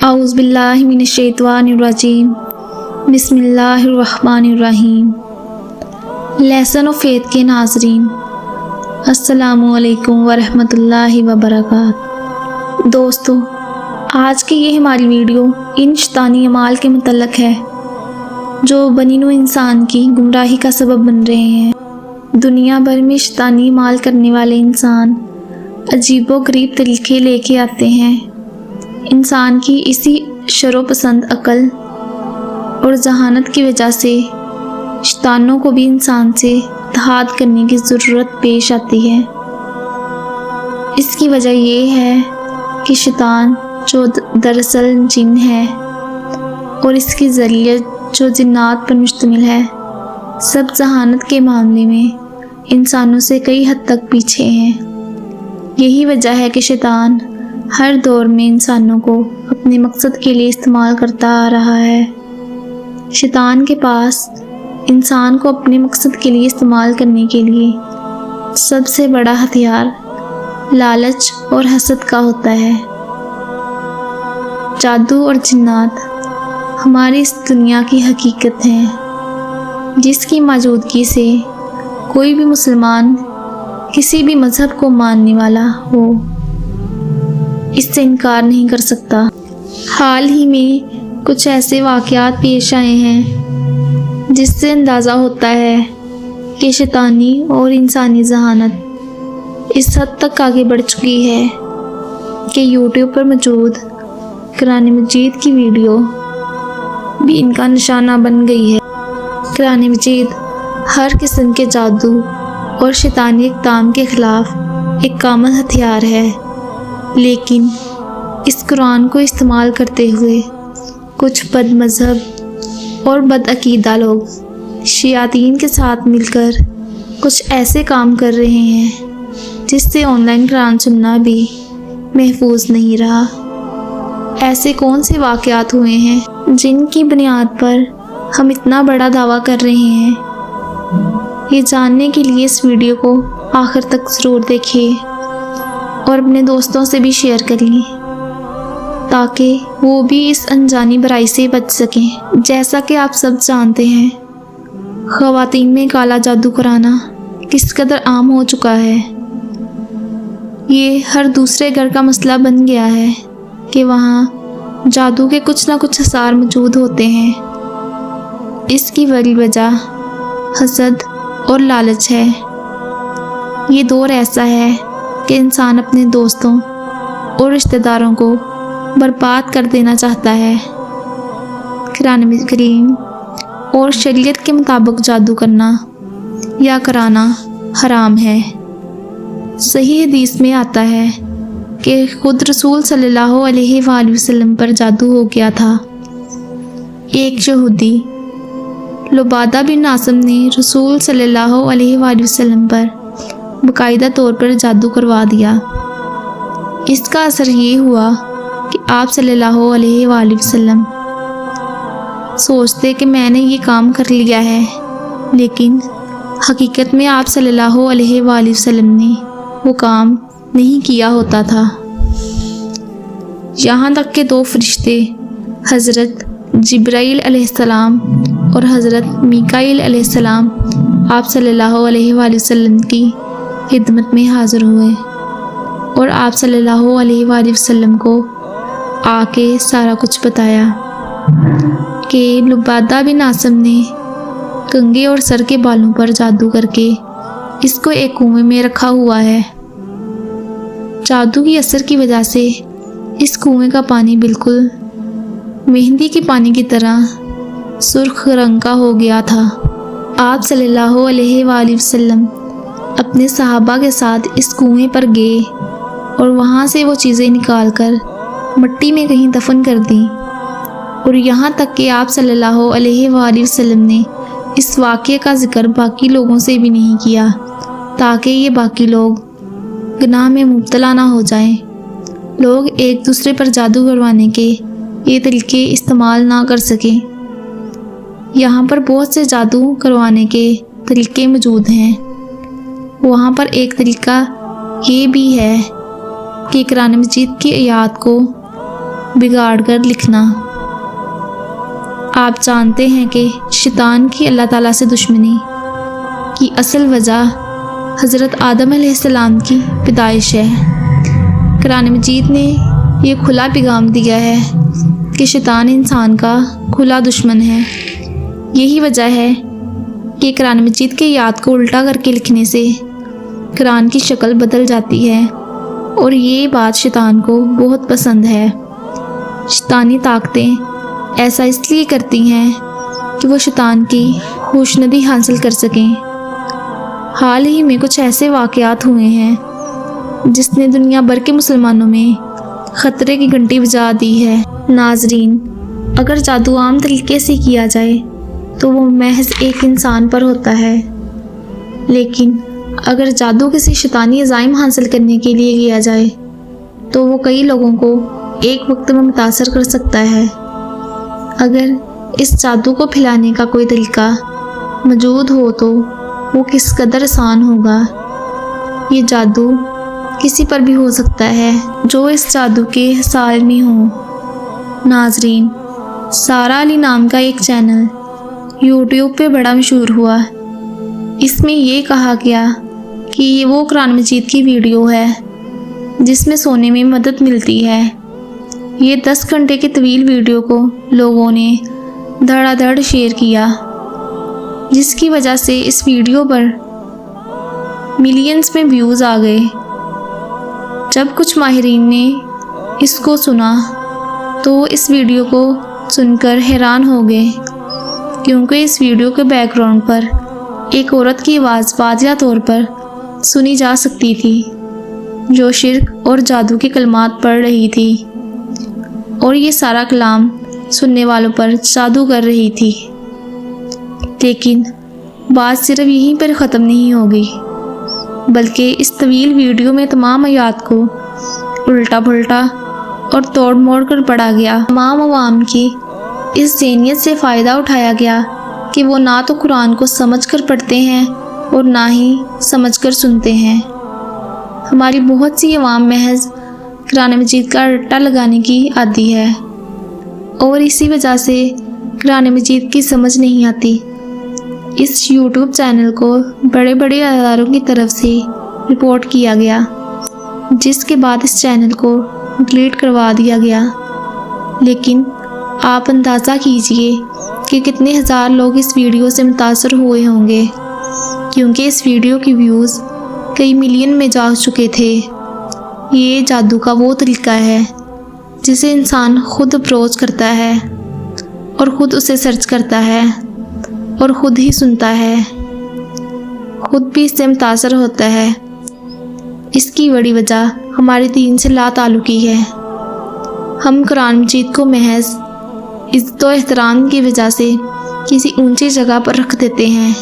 اعوذ باللہ من الشیطان الرجیم بسم اللہ الرحمن الرحیم۔ لیسن آف فیتھ کے ناظرین، السلام علیکم ورحمۃ اللہ وبرکاتہ۔ دوستو، آج کی یہ ہماری ویڈیو ان شیطانی اعمال کے متعلق ہے جو بنی نوع انسان کی گمراہی کا سبب بن رہے ہیں۔ دنیا بھر میں شیطانی اعمال کرنے والے انسان عجیب و غریب طریقے لے کے آتے ہیں۔ انسان کی اسی شر و پسند عقل اور ذہانت کی وجہ سے شیطانوں کو بھی انسان سے اتحاد کرنے کی ضرورت پیش آتی ہے۔ اس کی وجہ یہ ہے کہ شیطان جو دراصل جن ہے اور اس کی ذریعہ جو جنات پر مشتمل ہے، سب ذہانت کے معاملے میں انسانوں سے کئی حد تک پیچھے ہیں۔ یہی وجہ ہے کہ شیطان ہر دور میں انسانوں کو اپنے مقصد کے لیے استعمال کرتا آ رہا ہے۔ شیطان کے پاس انسان کو اپنے مقصد کے لیے استعمال کرنے کے لیے سب سے بڑا ہتھیار لالچ اور حسد کا ہوتا ہے۔ جادو اور جنات ہماری اس دنیا کی حقیقت ہیں، جس کی موجودگی سے کوئی بھی مسلمان کسی بھی مذہب کو ماننے والا ہو اس سے انکار نہیں کر سکتا۔ حال ہی میں کچھ ایسے واقعات پیش آئے ہیں جس سے اندازہ ہوتا ہے کہ شیطانی اور انسانی ذہانت اس حد تک آگے بڑھ چکی ہے کہ یوٹیوب پر موجود قرآن مجید کی ویڈیو بھی ان کا نشانہ بن گئی ہے۔ قرآن مجید ہر قسم کے جادو اور شیطانی اقدام کے خلاف ایک کامل ہتھیار ہے، لیکن اس قرآن کو استعمال کرتے ہوئے کچھ بد مذہب اور بد عقیدہ لوگ شیاطین کے ساتھ مل کر کچھ ایسے کام کر رہے ہیں جس سے آن لائن قرآن سننا بھی محفوظ نہیں رہا۔ ایسے کون سے واقعات ہوئے ہیں جن کی بنیاد پر ہم اتنا بڑا دعویٰ کر رہے ہیں؟ یہ جاننے کے لیے اس ویڈیو کو آخر تک ضرور دیکھیے اور اپنے دوستوں سے بھی شیئر کریں تاکہ وہ بھی اس انجانی برائی سے بچ سکیں۔ جیسا کہ آپ سب جانتے ہیں، خواتین میں کالا جادو کرانا کس قدر عام ہو چکا ہے۔ یہ ہر دوسرے گھر کا مسئلہ بن گیا ہے کہ وہاں جادو کے کچھ نہ کچھ آثار موجود ہوتے ہیں۔ اس کی بڑی وجہ حسد اور لالچ ہے۔ یہ دور ایسا ہے کہ انسان اپنے دوستوں اور رشتہ داروں کو برباد کر دینا چاہتا ہے۔ قرآن کریم اور شریعت کے مطابق جادو کرنا یا کرانا حرام ہے۔ صحیح حدیث میں آتا ہے کہ خود رسول صلی اللہ علیہ وآلہ وسلم پر جادو ہو گیا تھا۔ ایک یہودی لبادہ بن عاصم نے رسول صلی اللہ علیہ وآلہ وسلم پر باقاعدہ طور پر جادو کروا دیا۔ اس کا اثر یہ ہوا کہ آپ صلی اللہ علیہ وآلہ وسلم سوچتے کہ میں نے یہ کام کر لیا ہے، لیکن حقیقت میں آپ صلی اللہ علیہ وآلہ وسلم نے وہ کام نہیں کیا ہوتا تھا۔ یہاں تک کہ دو فرشتے حضرت جبرائیل علیہ السلام اور حضرت میکائیل علیہ السلام آپ صلی اللہ علیہ وآلہ وسلم کی خدمت میں حاضر ہوئے اور آپ صلی اللہ علیہ وآلہ وسلم کو آ کے سارا کچھ بتایا کہ لبادہ بن عاصم نے کنگھے اور سر کے بالوں پر جادو کر کے اس کو ایک کنویں میں رکھا ہوا ہے۔ جادو کی اثر کی وجہ سے اس کنویں کا پانی بالکل مہندی کے پانی کی طرح سرخ رنگ کا ہو گیا تھا۔ آپ صلی اللہ علیہ وآلہ وسلم اپنے صحابہ کے ساتھ اس کنویں پر گئے اور وہاں سے وہ چیزیں نکال کر مٹی میں کہیں دفن کر دیں، اور یہاں تک کہ آپ صلی اللہ علیہ وآلہ وسلم نے اس واقعے کا ذکر باقی لوگوں سے بھی نہیں کیا تاکہ یہ باقی لوگ گناہ میں مبتلا نہ ہو جائیں۔ لوگ ایک دوسرے پر جادو کروانے کے یہ طریقے استعمال نہ کر سکیں۔ یہاں پر بہت سے جادو کروانے کے طریقے موجود ہیں۔ وہاں پر ایک طریقہ یہ بھی ہے کہ قرآن مجید کی آیات کو بگاڑ کر لکھنا۔ آپ جانتے ہیں کہ شیطان کی اللہ تعالیٰ سے دشمنی کی اصل وجہ حضرت آدم علیہ السلام کی پیدائش ہے۔ قرآن مجید نے یہ کھلا پیغام دیا ہے کہ شیطان انسان کا کھلا دشمن ہے۔ یہی وجہ ہے کہ قرآن مجید کے آیات کو الٹا کر کے لکھنے سے قرآن کی شکل بدل جاتی ہے، اور یہ بات شیطان کو بہت پسند ہے۔ شیطانی طاقتیں ایسا اس لیے کرتی ہیں کہ وہ شیطان کی خوشندی حاصل کر سکیں۔ حال ہی میں کچھ ایسے واقعات ہوئے ہیں جس نے دنیا بھر کے مسلمانوں میں خطرے کی گھنٹی بجا دی ہے۔ ناظرین، اگر جادو عام طریقے سے کیا جائے تو وہ محض ایک انسان پر ہوتا ہے، لیکن اگر جادو کسی شیطانی عزائم حاصل کرنے کے لیے کیا جائے تو وہ کئی لوگوں کو ایک وقت میں متاثر کر سکتا ہے۔ اگر اس جادو کو پھیلانے کا کوئی طریقہ موجود ہو تو وہ کس قدر آسان ہوگا۔ یہ جادو کسی پر بھی ہو سکتا ہے جو اس جادو کے حصال میں ہو۔ ناظرین، سارہ علی نام کا ایک چینل یوٹیوب پہ بڑا مشہور ہوا۔ اس میں یہ کہا گیا کہ یہ وہ قرآن مجید کی ویڈیو ہے جس میں سونے میں مدد ملتی ہے۔ یہ 10 گھنٹے کی طویل ویڈیو کو لوگوں نے دھڑا دھڑ شیئر کیا، جس کی وجہ سے اس ویڈیو پر ملینز میں ویوز آ گئے۔ جب کچھ ماہرین نے اس کو سنا تو وہ اس ویڈیو کو سن کر حیران ہو گئے، کیونکہ اس ویڈیو کے بیک گراؤنڈ پر ایک عورت کی آواز واضح طور پر سنی جا سکتی تھی جو شرک اور جادو کے کلمات پڑھ رہی تھی، اور یہ سارا کلام سننے والوں پر جادو کر رہی تھی۔ لیکن بات صرف یہیں پر ختم نہیں ہوگی، بلکہ اس طویل ویڈیو میں تمام آیات کو الٹا پھلٹا اور توڑ موڑ کر پڑھا گیا۔ تمام عوام کی اس ذہنیت سے فائدہ اٹھایا گیا کہ وہ نہ تو قرآن کو سمجھ کر پڑھتے ہیں اور نہ ہی سمجھ کر سنتے ہیں۔ ہماری بہت سی عوام محض قرآن مجید کا رٹا لگانے کی عادی ہے، اور اسی وجہ سے قرآن مجید کی سمجھ نہیں آتی۔ اس یوٹیوب چینل کو بڑے بڑے اداروں کی طرف سے رپورٹ کیا گیا، جس کے بعد اس چینل کو ڈیلیٹ کروا دیا گیا۔ لیکن آپ اندازہ کیجئے کہ کتنے ہزار لوگ اس ویڈیو سے متاثر ہوئے ہوں گے، کیونکہ اس ویڈیو کی ویوز کئی ملین میں جا چکے تھے۔ یہ جادو کا وہ طریقہ ہے جسے انسان خود اپروچ کرتا ہے اور خود اسے سرچ کرتا ہے اور خود ہی سنتا ہے، خود بھی اس سے متاثر ہوتا ہے۔ اس کی بڑی وجہ ہمارے دین سے لا تعلقی ہے۔ ہم قرآن مجید کو محض عزت و احترام کی وجہ سے کسی اونچی جگہ پر رکھ دیتے ہیں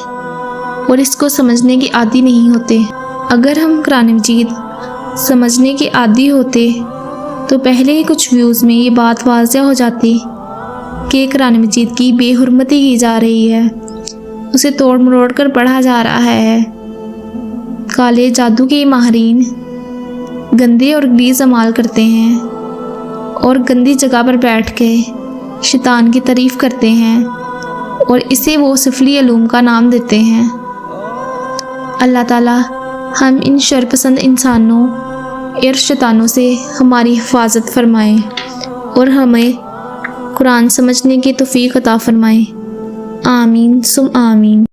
اور اس کو سمجھنے کے عادی نہیں ہوتے۔ اگر ہم قرآن مجید سمجھنے کے عادی ہوتے تو پہلے ہی کچھ ویوز میں یہ بات واضح ہو جاتی کہ قرآن مجید کی بے حرمتی کی جا رہی ہے، اسے توڑ مروڑ کر پڑھا جا رہا ہے۔ کالے جادو کے ماہرین گندے اور غلیظ اعمال کرتے ہیں اور گندی جگہ پر بیٹھ کے شیطان کی تعریف کرتے ہیں، اور اسے وہ سفلی علوم کا نام دیتے ہیں۔ اللہ تعالیٰ ہم ان شر پسند انسانوں اور شیطانوں سے ہماری حفاظت فرمائے اور ہمیں قرآن سمجھنے کی توفیق عطا فرمائے۔ آمین ثم آمین۔